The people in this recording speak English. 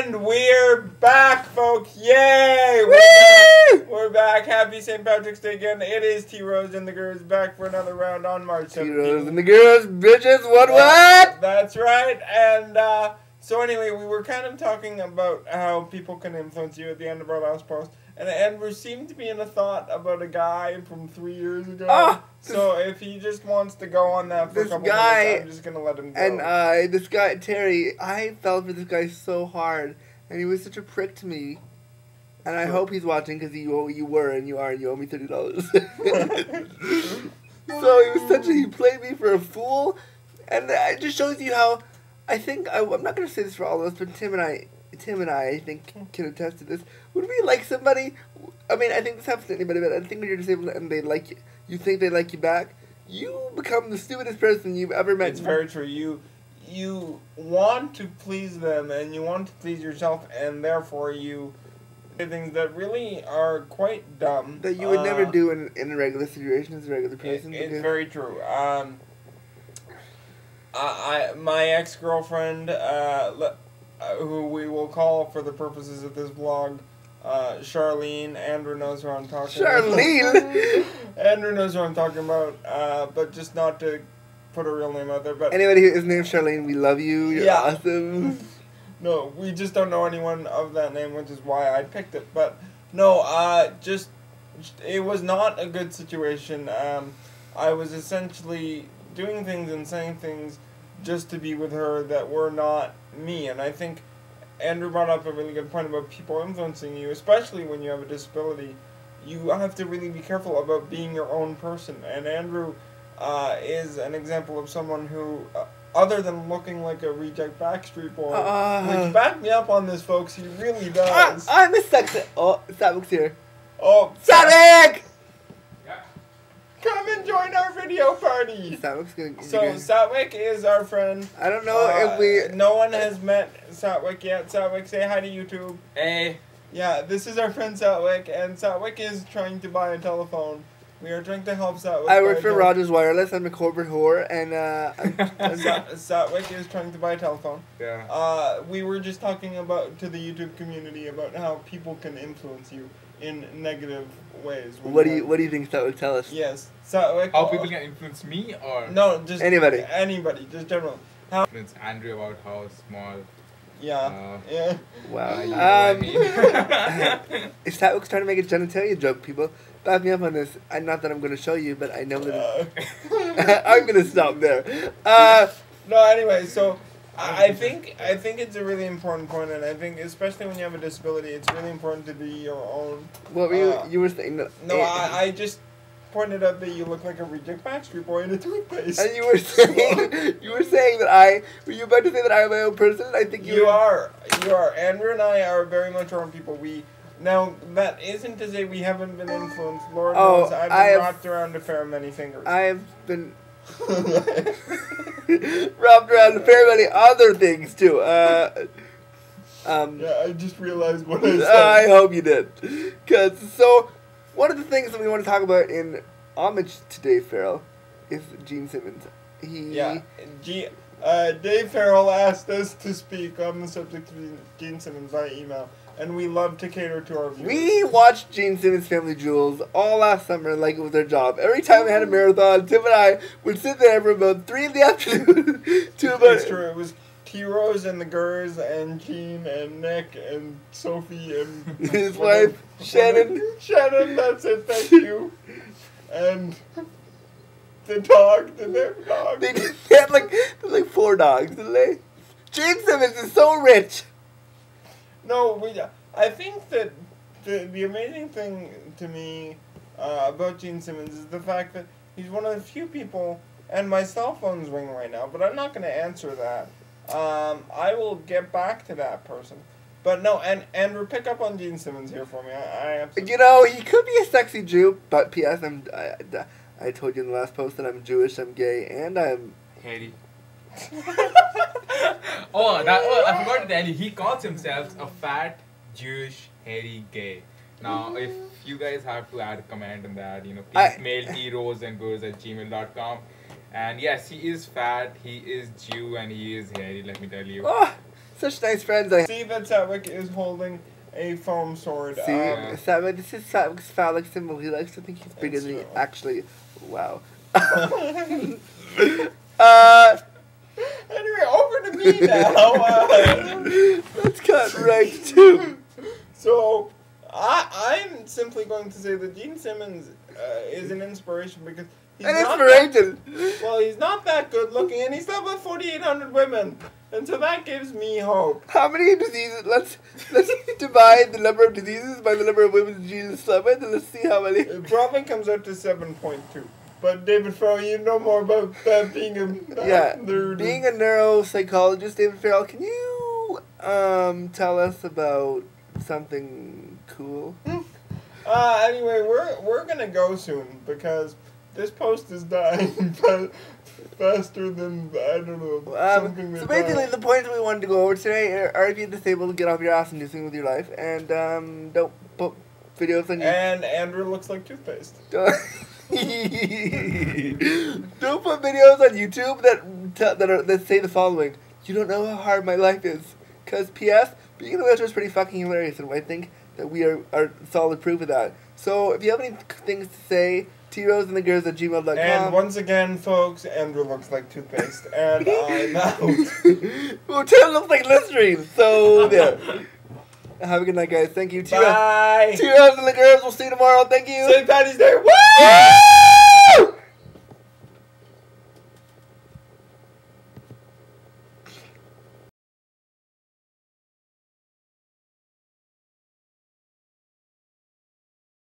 And we're back, folks! Yay! We're back. Happy St. Patrick's Day again. It is T-Rose and the Gurz back for another round on March 17th. T-Rose and the Gurz, bitches, what? That's right. And so anyway, we were kind of talking about how people can influence you at the end of our last post. And Andrew seemed to be in a thought about a guy from 3 years ago. Oh, so if he just wants to go on that for a couple minutes, I'm just going to let him go. And this guy, Terry, I fell for this guy so hard. And he was such a prick to me. And I hope he's watching because you were and you are and you owe me $30. So he played me for a fool. And it just shows you how, I'm not going to say this for all of us, but Tim and I think, can attest to this. Would we like somebody? I mean, I think this happens to anybody, but I think when you're disabled and they like you, you think they like you back, you become the stupidest person you've ever met. It's very true. You want to please them and you want to please yourself, and therefore you do things that really are quite dumb. That you would never do in a regular situation as a regular person. It's very true. My ex-girlfriend, who we will call for the purposes of this vlog, Charlene. Andrew knows who I'm talking about. Charlene? Andrew knows who I'm talking about, but just not to put a real name out there. But anybody whose name's Charlene, we love you. You're awesome. No, we just don't know anyone of that name, which is why I picked it. But no, it was not a good situation. I was essentially doing things and saying things just to be with her that were not me. And I think Andrew brought up a really good point about people influencing you, especially when you have a disability. You have to really be careful about being your own person. And Andrew is an example of someone who, other than looking like a reject Backstreet Boy, which back me up on this, folks, he really does. I'm a sexy. Oh, Satwik's here. Oh, Satwik! Come and join our video party. Satwik's gonna. So Satwik is our friend. I don't know if we. No one has met Satwik yet. Satwik, say hi to YouTube. Hey. Yeah, this is our friend Satwik, and Satwik is trying to buy a telephone. We are trying to help Satwik. I work for Rogers Wireless. I'm a corporate whore, and Satwik is trying to buy a telephone. Yeah. We were just talking to the YouTube community about how people can influence you in negative ways. What do you think Satwik tell us? Yes, Satwik. How people can influence me, or no, just anybody, just general. How influence Andrew about how small. Yeah. Yeah. Wow. You know what I mean. If Satwik's trying to make a genitalia joke, people, back me up on this. Not that I'm going to show you, but I know that I'm going to stop there. No, anyway, so I think it's a really important point, and I think especially when you have a disability, it's really important to be your own. What were you were saying? That no, I just pointed out that you look like a reject Backstreet Boy in a toothpaste. And you were saying that were you about to say that I'm my own person? I think you are. Andrew and I are very much our own people. Now, that isn't to say we haven't been influenced. Lord knows I've been wrapped around a fair many fingers. I have been wrapped around a fair many other things, too. Yeah, I just realized what I said. I hope you did. So, one of the things that we want to talk about in homage to Dave Farrell is Gene Simmons. Dave Farrell asked us to speak on the subject of Gene Simmons via email, and we love to cater to our viewers. We watched Gene Simmons' Family Jewels all last summer like it was our job. Every time we had a marathon, Tim and I would sit there for about 3 in the afternoon to about... It's true. It was T-Rose and the Gurz and Gene and Nick and Sophie and... his wife, Shannon. Shannon, that's it, thank you. And... the dog, the name dog. They had like 4 dogs, didn't they? Gene Simmons is so rich. No, I think that the amazing thing to me about Gene Simmons is the fact that he's one of the few people, and my cell phone's ringing right now, but I'm not going to answer that. I will get back to that person. But no, and Andrew, pick up on Gene Simmons here for me. I absolutely... You know, he could be a sexy Jew, but P.S. I told you in the last post that I'm Jewish, I'm gay, and I'm... hairy. I forgot to tell you, he calls himself a fat, Jewish, hairy gay. Now, if you guys have to add a comment on that, please mail troseandgurz@gmail.com. And yes, he is fat, he is Jew, and he is hairy, let me tell you. Oh, such nice friends. I see that Satwik is holding a foam sword. see. Satwik, this is Satwik's phallic symbol. He likes to think he's bigger than he true. actually. Wow. Anyway, over to me now. Let's cut right to. So, I'm simply going to say that Gene Simmons is an inspiration because he's An not inspiration. well, he's not that good looking, and he's slept with 4,800 women, and so that gives me hope. How many diseases? Let's divide the number of diseases by the number of women Jesus slept with, and let's see how many. It probably comes out to 7.2. But David Farrell, you know more about that being a nerd. Being a neuropsychologist, David Farrell, can you tell us about something cool? Anyway, we're gonna go soon because this post is dying faster than I don't know something. So basically, the points we wanted to go over today are if you're disabled, to get off your ass and do something with your life, and don't put videos on. And Andrew looks like toothpaste. Don't put videos on YouTube that say the following: "You don't know how hard my life is." Cause P.S. being in a wheelchair is pretty fucking hilarious, and I think that we are solid proof of that. So if you have any things to say, troseandthegirls@gmail.com. And once again, folks, Andrew looks like toothpaste, and I'm out. Well, Tim looks like Listerine. So yeah. Have a good night, guys. Thank you. Bye. T-Rose and the girls. We'll see you tomorrow. Thank you. St. Patty's Day. Woo!